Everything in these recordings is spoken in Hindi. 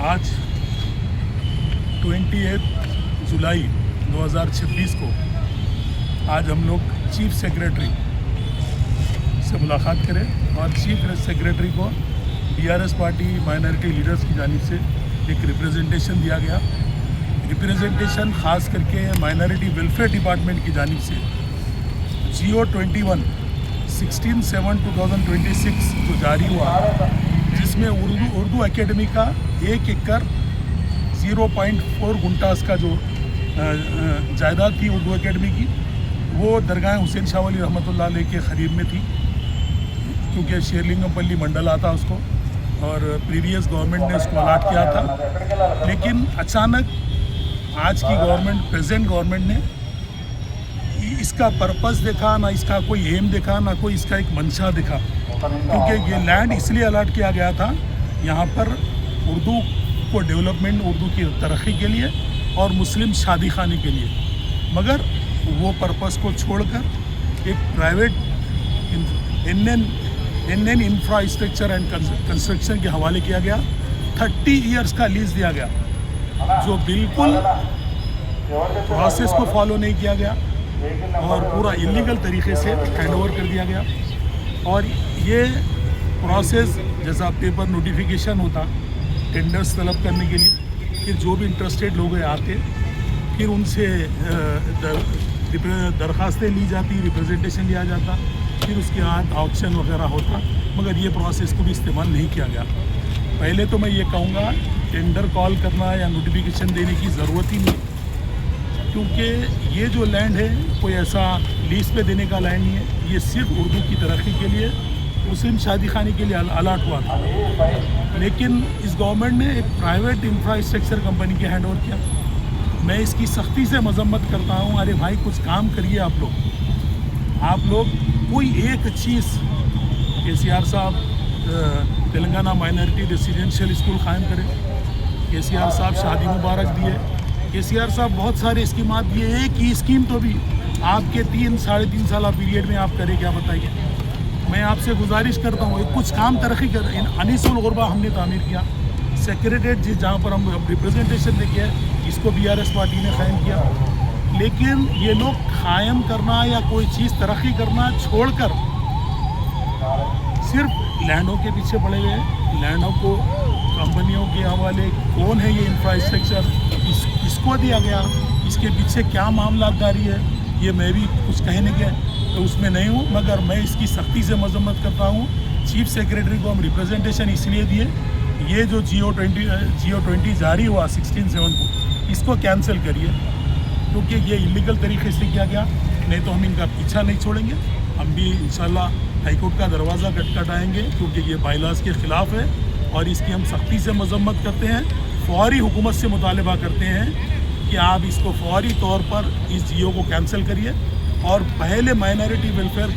आज 28 जुलाई 2026 को आज हम लोग चीफ सेक्रेटरी से मुलाकात करें और चीफ सेक्रेटरी को बीआरएस पार्टी माइनॉरिटी लीडर्स की जानिब से एक रिप्रेजेंटेशन दिया गया। रिप्रेजेंटेशन ख़ास करके माइनॉरिटी वेलफेयर डिपार्टमेंट की जानिब से GO21 16/7/2026 जो जारी हुआ, जिसमें उर्दू एकेडमी का 1 एकड़ 0.4 गुंटास का जो जायदाद थी उर्दू एकेडमी की, वो दरगाह हुसैन शाह वली रहमतुल्लाह अलैह के ख़रीब में थी, क्योंकि शेरलिंगमपल्ली मंडल आता उसको और प्रीवियस गवर्नमेंट ने उसको अलाट किया था। लेकिन अचानक आज की गवर्नमेंट, प्रेजेंट गवर्नमेंट ने इसका पर्पस देखा ना, इसका कोई एम देखा ना, कोई इसका एक मंशा देखा, क्योंकि ये लैंड इसलिए अलाट किया गया था यहाँ पर उर्दू को डेवलपमेंट, उर्दू की तरक्की के लिए और मुस्लिम शादी खाने के लिए, मगर वो पर्पस को छोड़कर एक private NN infrastructure and construction के हवाले किया गया। 30 इयर्स का लीज दिया गया, जो बिल्कुल प्रोसेस को फॉलो नहीं किया गया और पूरा इलीगल तरीके से हैंडओवर कर दिया गया। और ये प्रोसेस जैसा पेपर नोटिफिकेशन होता टेंडर्स तलब करने के लिए, फिर जो भी इंटरेस्टेड लोग आते, फिर उनसे दरख्वास्तें ली जाती, रिप्रेजेंटेशन लिया जाता, फिर उसके बाद ऑक्शन वगैरह होता, मगर ये प्रोसेस को भी इस्तेमाल नहीं किया गया। पहले तो मैं ये कहूँगा, टेंडर कॉल करना या नोटिफिकेशन देने की ज़रूरत ही नहीं, क्योंकि ये जो लैंड है कोई ऐसा लीज पे देने का लैंड नहीं है। ये सिर्फ उर्दू की तरक्की के लिए, मुस्लिम शादी खाने के लिए अलाट हुआ था। लेकिन इस गवर्नमेंट ने एक प्राइवेट इंफ्रास्ट्रक्चर कंपनी के हैंड ओवर किया। मैं इसकी सख्ती से मजम्मत करता हूँ। अरे भाई, कुछ काम करिए आप लोग कोई एक चीज़, KCR साहब तेलंगाना माइनॉरिटी रेसिडेंशियल स्कूल कायम करें, KCR साहब शादी मुबारक दिए, KCR साहब बहुत सारे स्कीमात दिए, एक ही स्कीम तो भी आपके 3-3.5 साल पीरियड में आप करें, क्या बताइए। मैं आपसे गुजारिश करता हूँ, कुछ काम तरक्की कर। अनीसुल गुरबा हमने तामीर किया, सेक्रेटरीट जहाँ पर हम रिप्रेजेंटेशन देके है, इसको BRS पार्टी ने कायम किया। लेकिन ये लोग कायम करना या कोई चीज़ तरक्की करना छोड़कर सिर्फ लैंडों के पीछे पड़े हुए हैं। लैंडों को कंपनियों के हवाले, कौन है ये इंफ्रास्ट्रक्चर, इसको दिया गया, इसके पीछे क्या मामलादारी है, ये मैं भी कुछ कहने के तो उसमें नहीं हूँ, मगर मैं इसकी सख्ती से मजम्मत करता हूँ। चीफ सेक्रेटरी को हम रिप्रेजेंटेशन इसलिए दिए, ये जो GO20 जारी हुआ 16/7 को, इसको कैंसिल करिए, क्योंकि ये इलीगल तरीके से किया गया। नहीं तो हम इनका पीछा नहीं छोड़ेंगे, हम भी इंशाल्लाह हाईकोर्ट का दरवाज़ा खटखटाएंगे, क्योंकि ये बाइलास के ख़िलाफ़ है और इसकी हम सख्ती से मजम्मत करते हैं। फौरी हुकूमत से मुतालबा करते हैं कि आप इसको फौरी तौर पर इस GO को कैंसिल करिए और पहले माइनॉरिटी वेलफेयर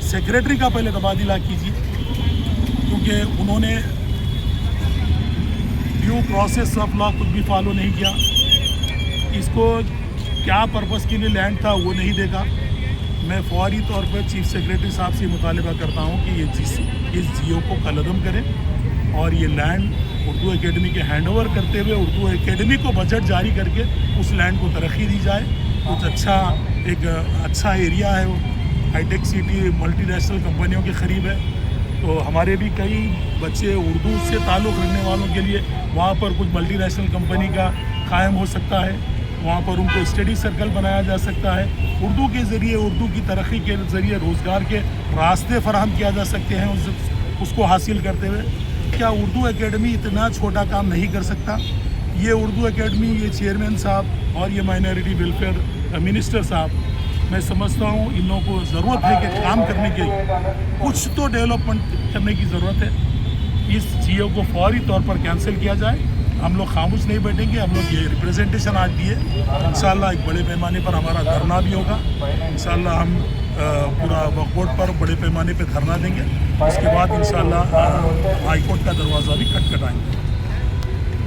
सेक्रेटरी का पहले तबादला कीजिए, क्योंकि उन्होंने ड्यू प्रोसेस ऑफ लॉ कुछ भी फॉलो नहीं किया। इसको क्या पर्पस के लिए लैंड था वो नहीं देखा। मैं फौरी तौर पर चीफ सेक्रेटरी साहब से मुतालबा करता हूँ कि ये इस GO को कलअदम करें और ये लैंड उर्दू एकेडमी के हैंडओवर करते हुए उर्दू एकेडमी को बजट जारी करके उस लैंड को तरक्की दी जाए। कुछ अच्छा एरिया है, वो हाईटेक सिटी मल्टीनेशनल कंपनियों के करीब है, तो हमारे भी कई बच्चे उर्दू से ताल्लुक़ रखने वालों के लिए वहाँ पर कुछ मल्टीनेशनल कंपनी का कायम हो सकता है, वहाँ पर उनको स्टडी सर्कल बनाया जा सकता है। उर्दू के ज़रिए, उर्दू की तरक्की के ज़रिए रोज़गार के रास्ते फराहम किया जा सकते हैं उसको हासिल करते हुए। क्या उर्दू एकेडमी इतना छोटा काम नहीं कर सकता? ये उर्दू एकेडमी, ये चेयरमैन साहब और ये माइनॉरिटी वेलफेयर मिनिस्टर साहब, मैं समझता हूँ इन लोगों को ज़रूरत है कि काम करने के कुछ तो डेवलपमेंट करने की ज़रूरत है। इस GO को फौरी तौर पर कैंसिल किया जाए। हम लोग खामोश नहीं बैठेंगे। हम लोग ये रिप्रेजेंटेशन आज दिए, इंशाल्लाह एक बड़े पैमाने पर हमारा धरना भी होगा। इंशाल्लाह हम पूरा वक्फ पर बड़े पैमाने पर धरना देंगे। उसके बाद इंशाल्लाह हाईकोर्ट का दरवाज़ा भी खटखटाएंगे।